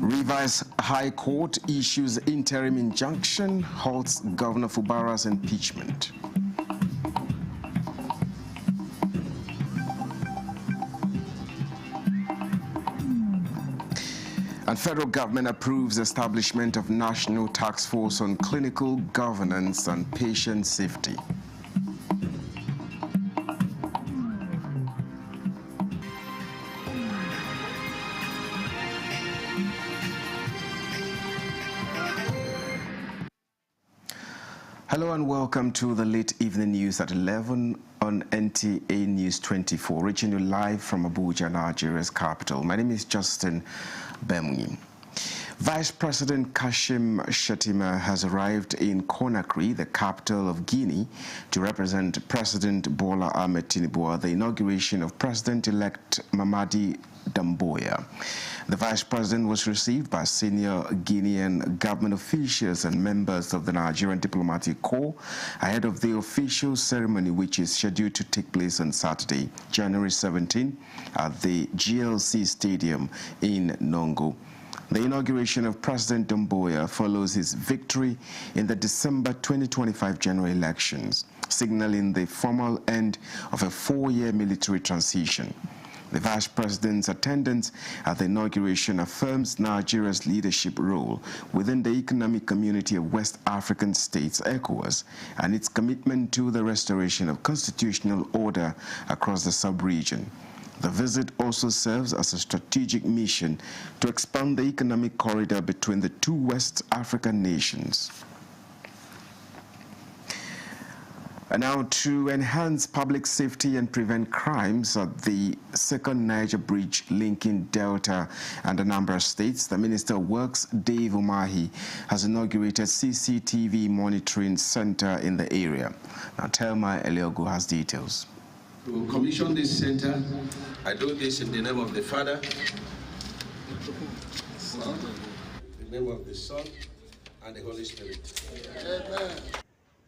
Rivers High Court issues interim injunction, halts Governor Fubara's impeachment. And federal government approves establishment of National Task Force on Clinical Governance and Patient Safety. Hello and welcome to the late evening news at 11 on NTA News 24, reaching you live from Abuja, Nigeria's capital. My name is Justin Bemunyi. Vice President Kashim Shettima has arrived in Conakry, the capital of Guinea, to represent President Bola Ahmed Tinubu at the inauguration of President-elect Mamadi Doumbouya. The Vice President was received by senior Guinean government officials and members of the Nigerian Diplomatic Corps ahead of the official ceremony, which is scheduled to take place on Saturday, January 17, at the GLC Stadium in Nongo. The inauguration of President Doumbouya follows his victory in the December 2025 general elections, signaling the formal end of a 4-year military transition. The Vice President's attendance at the inauguration affirms Nigeria's leadership role within the Economic Community of West African States, ECOWAS, and its commitment to the restoration of constitutional order across the sub-region. The visit also serves as a strategic mission to expand the economic corridor between the two West African nations. And now, to enhance public safety and prevent crimes at the second Niger bridge linking Delta and Anambra states, the Minister of Works, Dave Umahi, has inaugurated CCTV monitoring center in the area. Now, Telma Eliogu has details. To commission this center, I do this in the name of the Father, the name of the Son, and the Holy Spirit. Amen.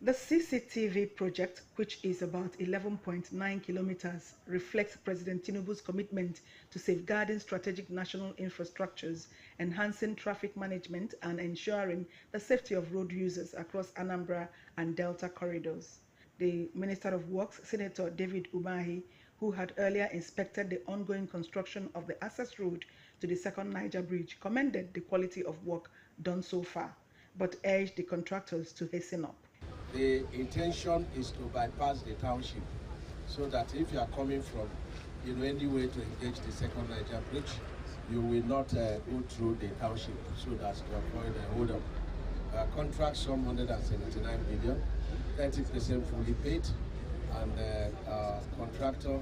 The CCTV project, which is about 11.9 kilometers, reflects President Tinubu's commitment to safeguarding strategic national infrastructures, enhancing traffic management, and ensuring the safety of road users across Anambra and Delta corridors. The Minister of Works, Senator David Umahi, who had earlier inspected the ongoing construction of the access road to the second Niger bridge, commended the quality of work done so far, but urged the contractors to hasten up. The intention is to bypass the township so that if you are coming from any way to engage the second Niger bridge, you will not go through the township so that to avoid a hold-up. Contract sum 179 billion, 30% fully paid, and contractor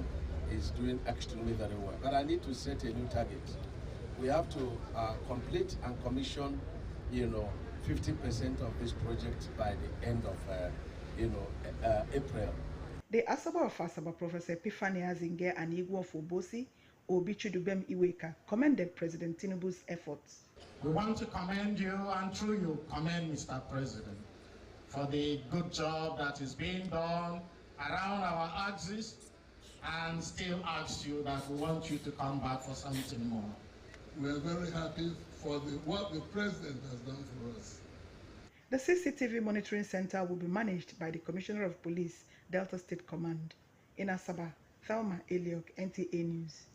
is doing extremely very well. But I need to set a new target. We have to complete and commission, 50% of this project by the end of April. The Asaba of Asaba, Professor Epiphany Azinge and Igwe Fobosi, Obi Chidubem Iweka, commended President Tinubu's efforts. We want to commend you, and through you commend Mr. President, for the good job that is being done around our axis, and still ask you that we want you to come back for something more. We are very happy for what the President has done for us. The CCTV monitoring center will be managed by the Commissioner of Police, Delta State Command. In Asaba, Thelma Eliok, NTA News.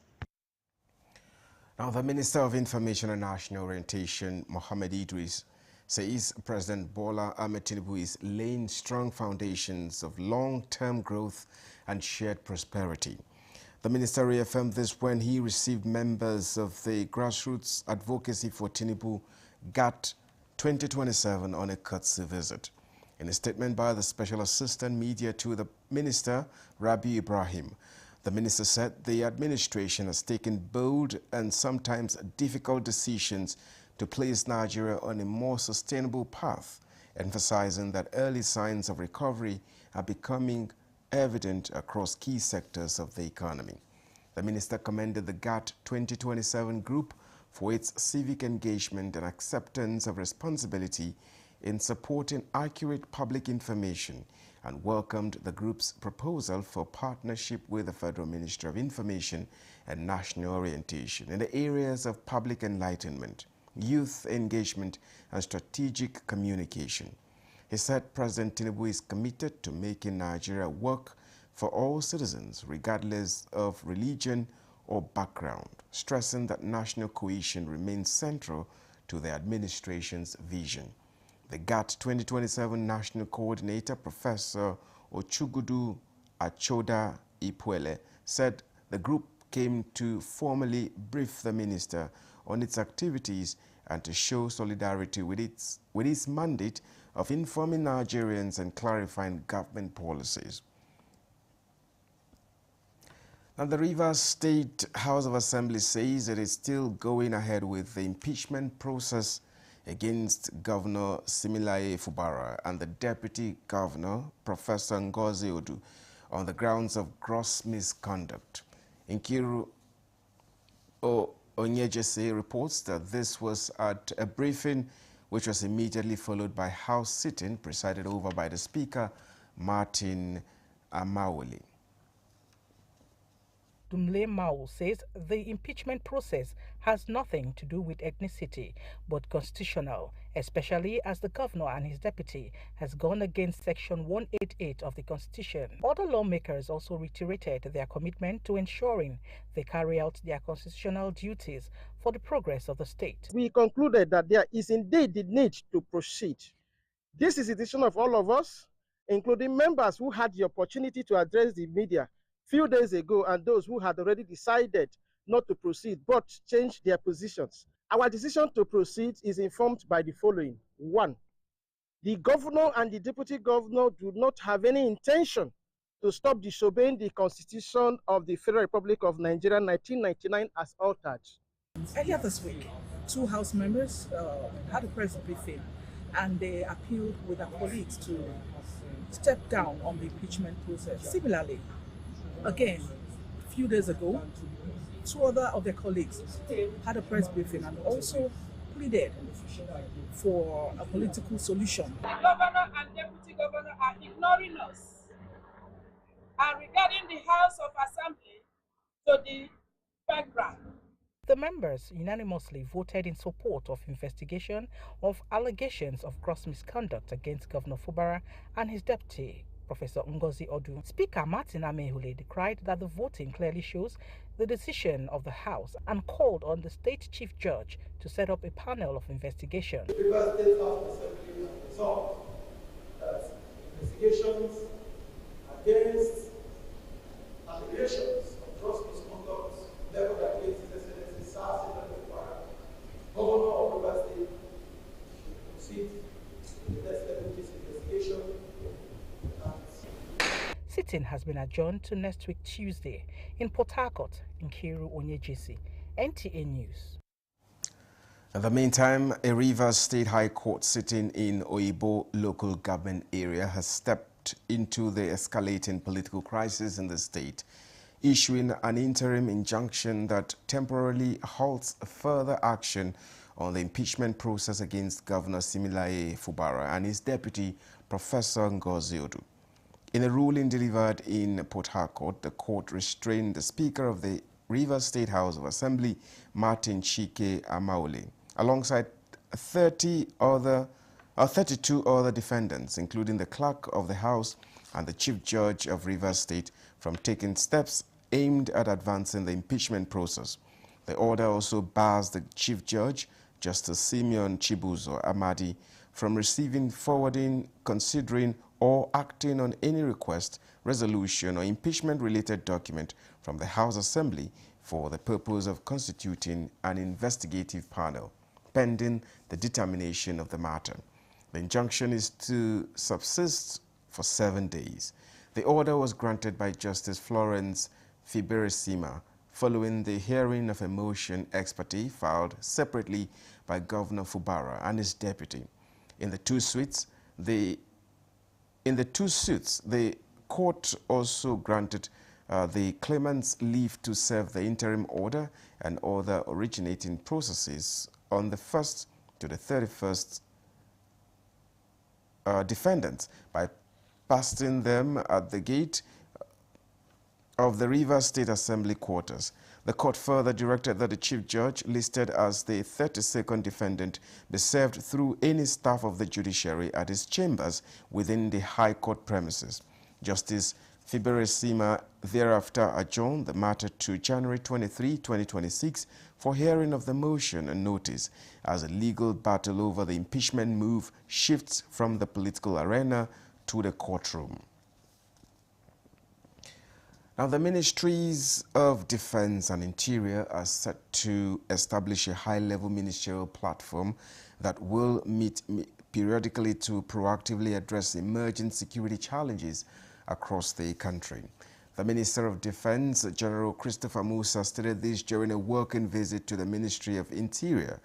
Now, the Minister of Information and National Orientation, Mohammed Idris, says President Bola Ahmed Tinubu is laying strong foundations of long-term growth and shared prosperity. The minister reaffirmed this when he received members of the Grassroots Advocacy for Tinubu GATT 2027 on a courtesy visit. In a statement by the Special Assistant Media to the Minister, Rabi Ibrahim, the minister said the administration has taken bold and sometimes difficult decisions to place Nigeria on a more sustainable path, emphasizing that early signs of recovery are becoming evident across key sectors of the economy. The minister commended the GATT 2027 group for its civic engagement and acceptance of responsibility in supporting accurate public information and welcomed the group's proposal for partnership with the Federal Ministry of Information and National Orientation in the areas of public enlightenment, youth engagement, and strategic communication. He said President Tinubu is committed to making Nigeria work for all citizens, regardless of religion or background, stressing that national cohesion remains central to the administration's vision. The GATT 2027 National Coordinator, Professor Ochugudu Achoda Ipuele, said the group came to formally brief the minister on its activities and to show solidarity with its mandate of informing Nigerians and clarifying government policies. Now, the Rivers State House of Assembly says it is still going ahead with the impeachment process against Governor Similaye Fubara and the Deputy Governor, Professor Ngozi Odu, on the grounds of gross misconduct. Nkiru Onyejese reports that this was at a briefing which was immediately followed by House sitting presided over by the Speaker, Martin Amaewhule. Dumle Mao says the impeachment process has nothing to do with ethnicity, but constitutional, especially as the governor and his deputy has gone against Section 188 of the Constitution. Other lawmakers also reiterated their commitment to ensuring they carry out their constitutional duties for the progress of the state. We concluded that there is indeed the need to proceed. This is a decision of all of us, including members who had the opportunity to address the media few days ago and those who had already decided not to proceed but changed their positions. Our decision to proceed is informed by the following. 1. The governor and the deputy governor do not have any intention to stop disobeying the Constitution of the Federal Republic of Nigeria 1999 as altered. Earlier this week, 2 House members had a press briefing and they appealed with their colleagues to step down on the impeachment process. Similarly, again, a few days ago, 2 other of their colleagues had a press briefing and also pleaded for a political solution. The governor and deputy governor are ignoring us. And regarding the House of Assembly to the background. The members unanimously voted in support of investigation of allegations of gross misconduct against Governor Fubara and his deputy, Professor Ngozi Odu. Speaker Martin Amaewhule decried that the voting clearly shows the decision of the House and called on the state chief judge to set up a panel of investigation. The Rivers State House of Assembly has resolved that investigations against allegations of gross misconduct leveled against His Excellency Sir Similaye Fubara, Governor of Rivers State, should proceed in the next level of this investigation. Sitting has been adjourned to next week Tuesday in Port Harcourt. Nkiru Onyejese, NTA News. In the meantime, a Rivers State High Court sitting in Oyibo local government area has stepped into the escalating political crisis in the state, issuing an interim injunction that temporarily halts further action on the impeachment process against Governor Similaye Fubara and his deputy, Professor Ngozi Odu. In a ruling delivered in Port Harcourt, the court restrained the Speaker of the Rivers State House of Assembly, Martin Chike Amaewhule, alongside 32 other defendants, including the Clerk of the House and the Chief Judge of Rivers State, from taking steps aimed at advancing the impeachment process. The order also bars the Chief Judge, Justice Simeon Chibuzo Amadi, from receiving, forwarding, considering, or acting on any request, resolution, or impeachment-related document from the House Assembly for the purpose of constituting an investigative panel, pending the determination of the matter. The injunction is to subsist for 7 days. The order was granted by Justice Florence Fiberesima following the hearing of a motion ex parte filed separately by Governor Fubara and his deputy. In the two suits, the court also granted the claimants leave to serve the interim order and other originating processes on the 1st to the 31st defendants by passing them at the gate of the Rivers State Assembly quarters. The court further directed that the chief judge, listed as the 32nd defendant, be served through any staff of the judiciary at his chambers within the High Court premises. Justice Fibere Sima thereafter adjourned the matter to January 23, 2026 for hearing of the motion and notice as a legal battle over the impeachment move shifts from the political arena to the courtroom. Now, the Ministries of Defense and Interior are set to establish a high-level ministerial platform that will meet periodically to proactively address emerging security challenges across the country. The Minister of Defense, General Christopher Musa, stated this during a working visit to the Ministry of Interior.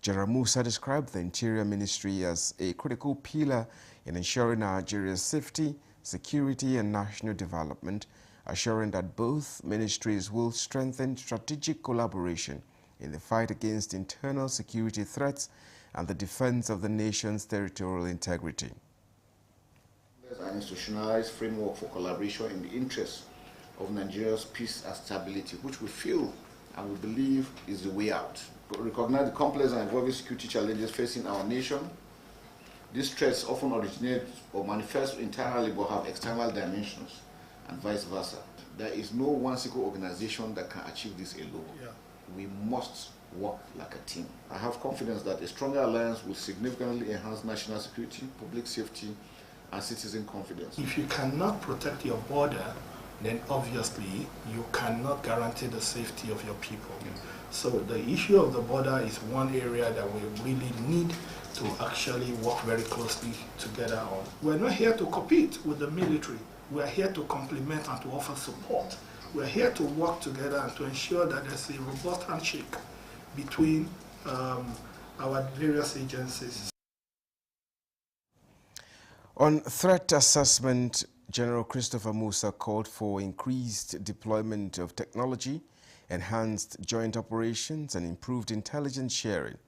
General Musa described the Interior Ministry as a critical pillar in ensuring Nigeria's safety, security, and national development, assuring that both ministries will strengthen strategic collaboration in the fight against internal security threats and the defense of the nation's territorial integrity. There's an institutionalized framework for collaboration in the interest of Nigeria's peace and stability, which we feel and we believe is the way out. We recognize the complex and evolving security challenges facing our nation. These threats often originate or manifest entirely but have external dimensions, and vice versa. There is no one single organization that can achieve this alone. Yeah. We must work like a team. I have confidence that a stronger alliance will significantly enhance national security, public safety, and citizen confidence. If you cannot protect your border, then obviously you cannot guarantee the safety of your people. Yeah. So the issue of the border is one area that we really need to actually work very closely together on. We're not here to compete with the military. We are here to complement and to offer support. We are here to work together and to ensure that there's a robust handshake between our various agencies. On threat assessment, General Christopher Musa called for increased deployment of technology, enhanced joint operations, and improved intelligence sharing.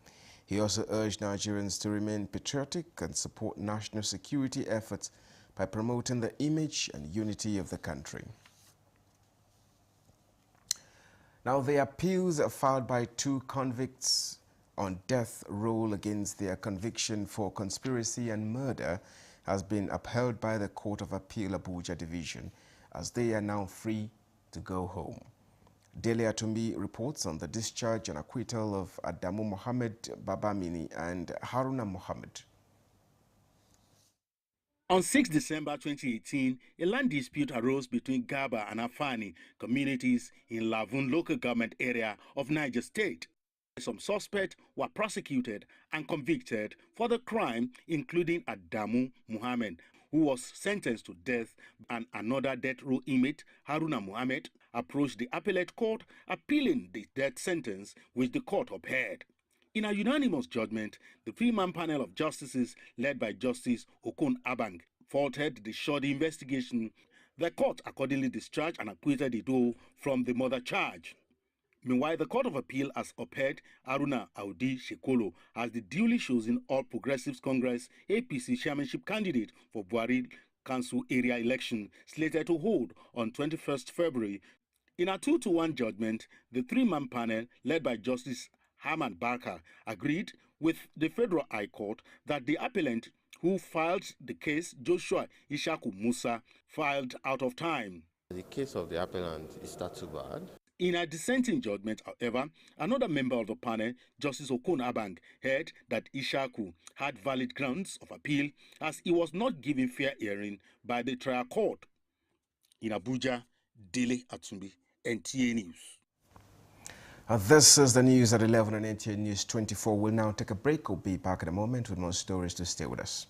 He also urged Nigerians to remain patriotic and support national security efforts by promoting the image and unity of the country. Now, the appeals filed by two convicts on death row against their conviction for conspiracy and murder has been upheld by the Court of Appeal Abuja Division, as they are now free to go home. Dele Atumbi reports on the discharge and acquittal of Adamu Mohammed Babamini and Haruna Mohammed. On 6 December 2018, a land dispute arose between Gaba and Afani communities in Lavun local government area of Niger State. Some suspects were prosecuted and convicted for the crime, including Adamu Muhammad, who was sentenced to death, and another death row inmate, Haruna Muhammad, approached the appellate court appealing the death sentence, which the court upheld. In a unanimous judgment, the three-man panel of justices led by Justice Okon Abang faulted the shoddy investigation. The court accordingly discharged and acquitted the duo from the murder charge. Meanwhile, the Court of Appeal has upheld Haruna Audi Shekolo as the duly chosen All Progressives Congress APC chairmanship candidate for Buhari Council area election slated to hold on 21st February. In a 2-1 judgment, the three-man panel led by Justice Hamad Barker agreed with the Federal High Court that the appellant who filed the case, Joshua Ishaku Musa, filed out of time. The case of the appellant is not too bad. In a dissenting judgment, however, another member of the panel, Justice Okon Abang, held that Ishaku had valid grounds of appeal as he was not given fair hearing by the trial court. In Abuja, Dele Atumbi, NTA News. This is the news at 11 on NTA News 24. We'll now take a break. We'll be back in a moment with more stories, to stay with us.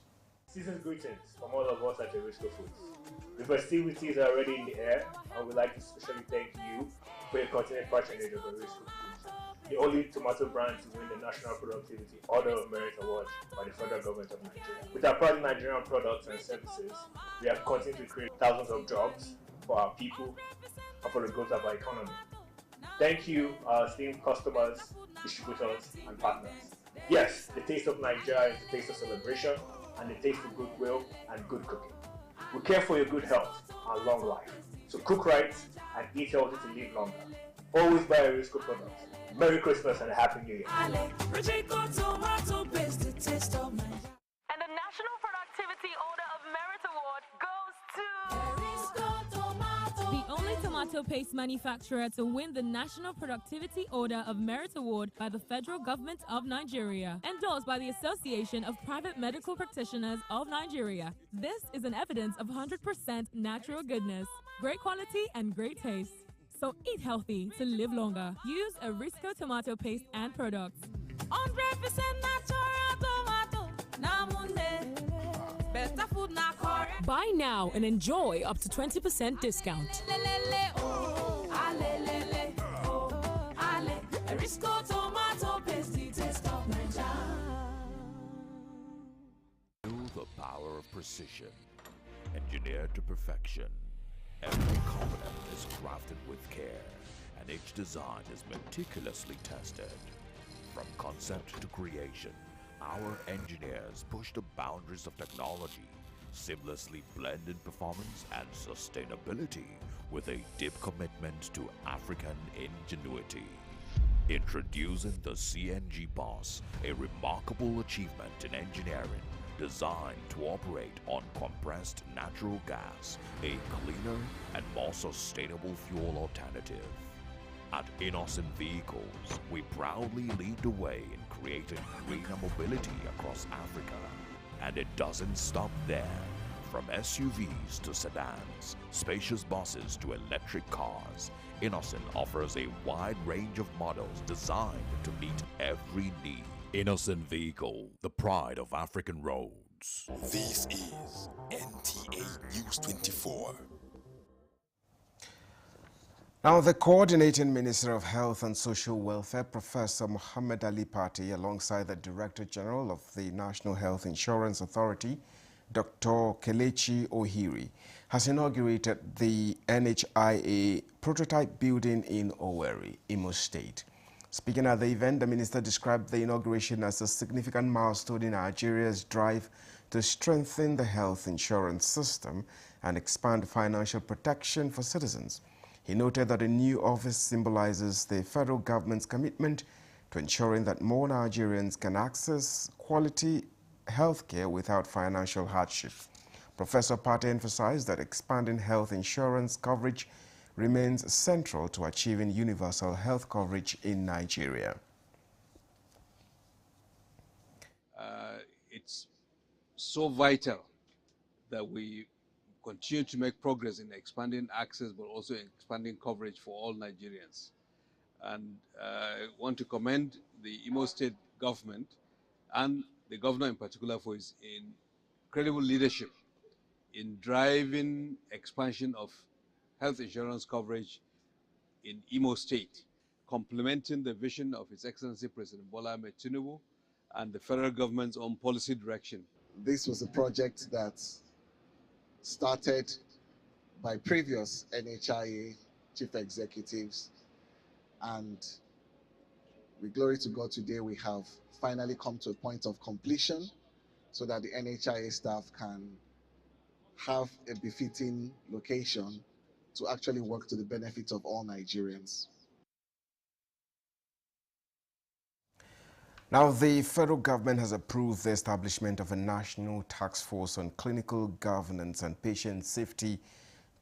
Season's greetings from all of us at Erisco Foods. The festivities are already in the air, and we'd like to especially thank you for your continued patronage of Erisco Foods, the only tomato brand to win the National Productivity Order of Merit Award by the federal government of Nigeria. With our proud Nigerian products and services, we have continued to create thousands of jobs for our people and for the growth of our economy. Thank you, our esteemed customers, distributors, and partners. Yes, the taste of Nigeria is the taste of celebration and the taste of goodwill and good cooking. We care for your good health and long life. So cook right and eat healthy to live longer. Always buy a Risco product. Merry Christmas and a Happy New Year. And the National Productivity Order of Merit Award goes to the only tomato paste manufacturer to win the National Productivity Order of Merit Award by the Federal Government of Nigeria, endorsed by the Association of Private Medical Practitioners of Nigeria. This is an evidence of 100% natural goodness, great quality and great taste. So eat healthy to live longer. Use a Risco tomato paste and products. 100% natural tomato. Better food na correct. Buy now and enjoy up to 20% discount. Risco tomato paste, the taste of Nigeria. Feel the power of precision, engineered to perfection. Every component is crafted with care, and each design is meticulously tested. From concept to creation, our engineers push the boundaries of technology, seamlessly blending performance and sustainability with a deep commitment to African ingenuity. Introducing the CNG Boss, a remarkable achievement in engineering designed to operate on compressed natural gas, a cleaner and more sustainable fuel alternative. At Innocent Vehicles, we proudly lead the way in creating greener mobility across Africa. And it doesn't stop there. From SUVs to sedans, spacious buses to electric cars, Innocent offers a wide range of models designed to meet every need. Innocent Vehicle, the pride of African roads. This is NTA News 24. Now, the Coordinating Minister of Health and Social Welfare, Professor Muhammad Ali Pate, alongside the Director General of the National Health Insurance Authority, Dr. Kelechi Ohiri, has inaugurated the NHIA prototype building in Owerri, Imo State. Speaking at the event, the minister described the inauguration as a significant milestone in Nigeria's drive to strengthen the health insurance system and expand financial protection for citizens. He noted that the new office symbolizes the federal government's commitment to ensuring that more Nigerians can access quality health care without financial hardship. Professor Pate emphasized that expanding health insurance coverage remains central to achieving universal health coverage in Nigeria. It's so vital that we continue to make progress in expanding access, but also expanding coverage for all Nigerians. And I want to commend the Imo State government and the governor in particular for his incredible leadership in driving expansion of health insurance coverage in Imo State, complementing the vision of His Excellency President Bola Ahmed Tinubu and the federal government's own policy direction. This was a project that started by previous NHIA chief executives, and with glory to God, today we have finally come to a point of completion so that the NHIA staff can have a befitting location to actually work to the benefit of all Nigerians. Now, the federal government has approved the establishment of a national task force on clinical governance and patient safety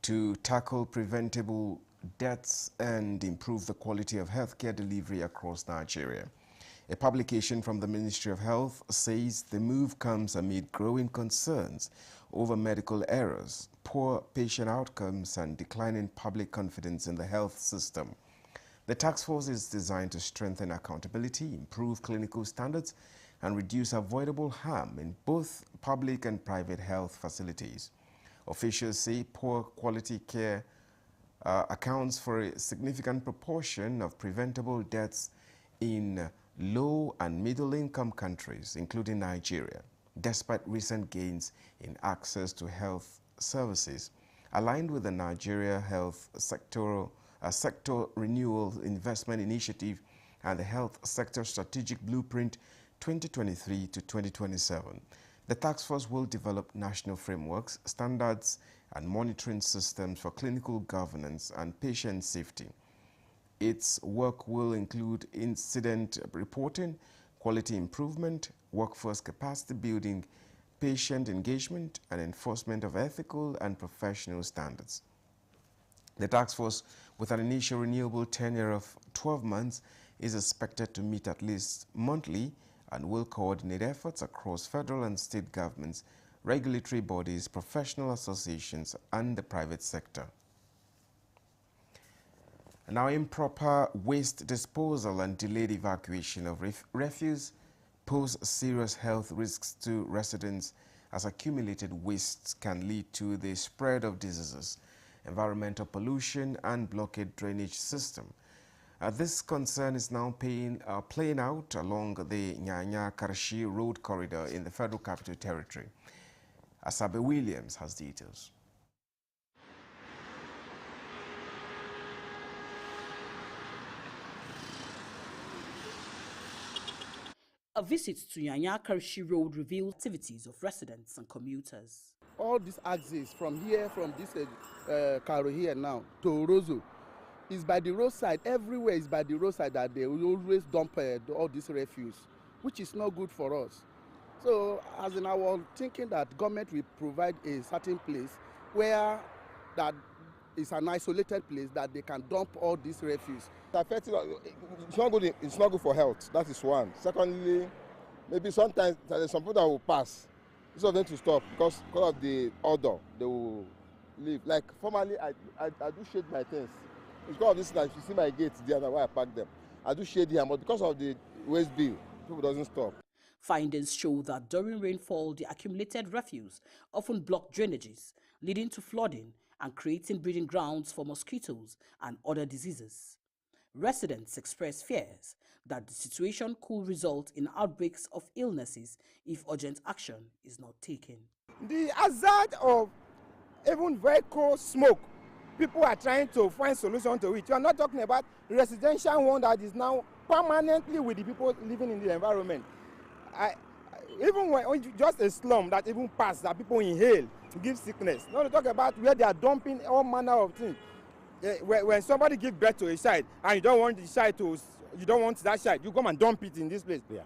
to tackle preventable deaths and improve the quality of healthcare delivery across Nigeria. A publication from the Ministry of Health says the move comes amid growing concerns over medical errors, poor patient outcomes, and declining public confidence in the health system. The task force is designed to strengthen accountability, improve clinical standards, and reduce avoidable harm in both public and private health facilities. Officials say poor quality care accounts for a significant proportion of preventable deaths in low and middle-income countries, including Nigeria, despite recent gains in access to health services. Aligned with the Nigeria Health Sector Renewal Investment Initiative and the Health Sector Strategic Blueprint 2023 to 2027, the task force will develop national frameworks, standards, and monitoring systems for clinical governance and patient safety. Its work will include incident reporting, quality improvement, workforce capacity building, patient engagement, and enforcement of ethical and professional standards. The task force, with an initial renewable tenure of 12 months, is expected to meet at least monthly and will coordinate efforts across federal and state governments, regulatory bodies, professional associations, and the private sector. Now, improper waste disposal and delayed evacuation of refuse pose serious health risks to residents, as accumulated waste can lead to the spread of diseases, environmental pollution, and blockade drainage system. This concern is now playing out along the Nyanya-Karshi road corridor in the Federal Capital Territory. Asabe Williams has details. A visit to Nyanya-Karshi Road revealed activities of residents and commuters. All these axes from here, from this Karo here now to Orozo, is by the roadside. Everywhere is by the roadside that they will always dump all this refuse, which is not good for us. So, as in, I was thinking that government will provide a certain place where that is an isolated place that they can dump all this refuse. It's not good. It's not good for health. That is one. Secondly, maybe sometimes there's some people that will pass instead of them to stop because of the odor. They will leave. Like formerly, I do shade my things. It's because of this. Like you see my gates there, where I park them. I do shade here, but because of the waste bill, people doesn't stop. Findings show that during rainfall, the accumulated refuse often block drainages, leading to flooding and creating breeding grounds for mosquitoes and other diseases. Residents express fears that the situation could result in outbreaks of illnesses if urgent action is not taken. The hazard of even vehicle smoke, people are trying to find solution to it. You are not talking about residential one that is now permanently with the people living in the environment. Even when just a slum that even pass, that people inhale, give sickness. Not to talk about where they are dumping all manner of things. When somebody gives birth to a child and you don't want the child to, you don't want that child, you come and dump it in this place. Yeah.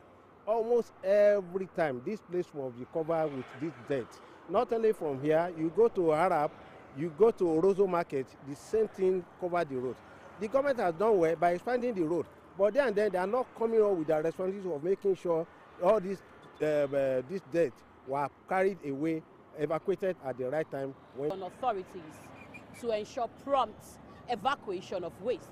Almost every time this place will be covered with this dirt. Not only from here, you go to Arab, you go to Orozo Market, the same thing cover the road. The government has done well by expanding the road, but then they are not coming up with the responsibility of making sure all this dirt were carried away, evacuated at the right time. On authorities to ensure prompt evacuation of waste